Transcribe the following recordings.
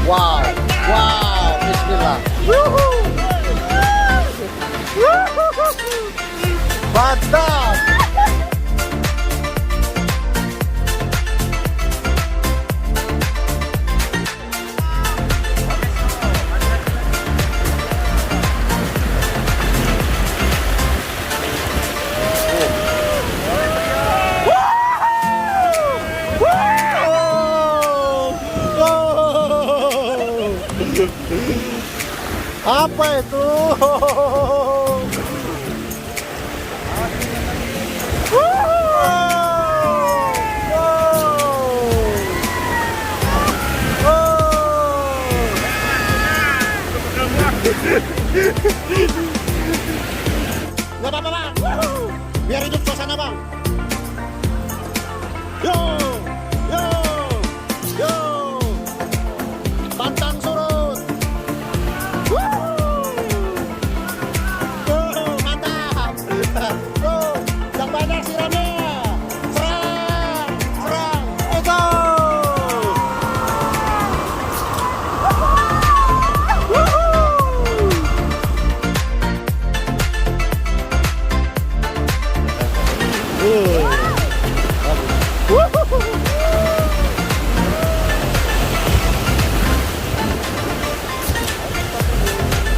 Wow, wow, bismillah. Mantap. Apa itu? Gak apa-apa bang, biar hidup suasana bang. Yo, yo, yo, pantang surut. Mantap. Yang banyak siramnya. Serang, serang, go.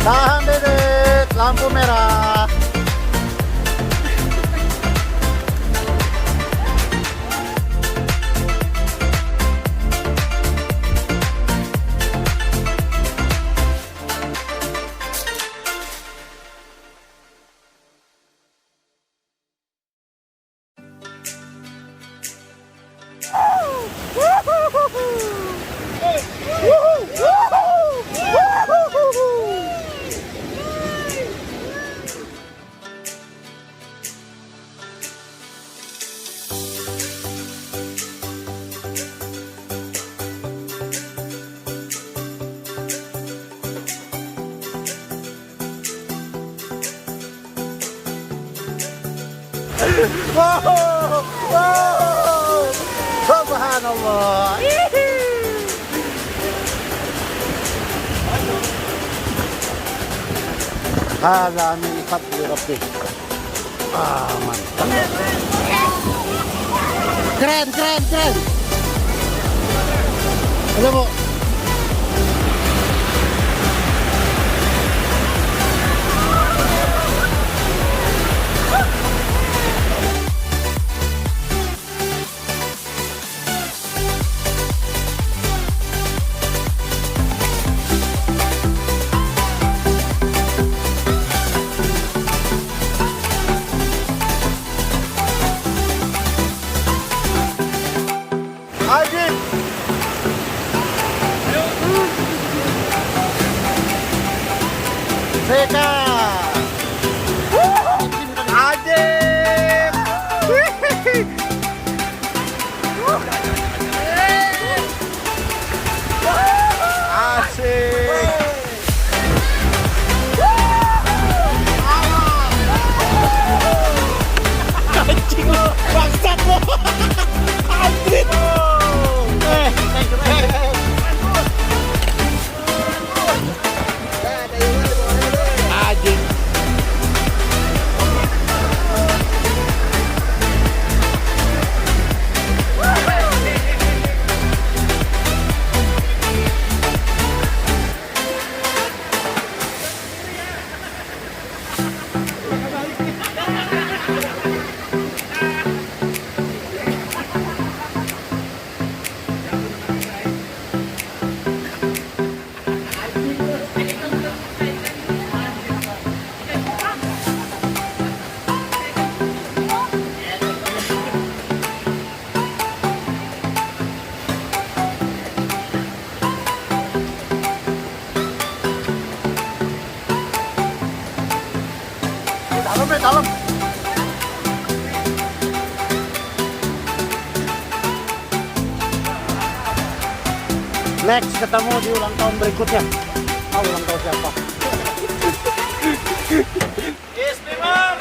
Tahan Dedek, lampu merah. Wow, wow, subhanallah. Hada min fadli rabbik. Mantap. Keren, keren, keren. Ayo, Bu. Ajik. Seka. Ajik. Asik. Anjing lo, bangsat lo. Anjing. Aji. Dalam deh, dalam. Next, ketemu di ulang tahun berikutnya. Oh, ulang tahun siapa? Yes, memang.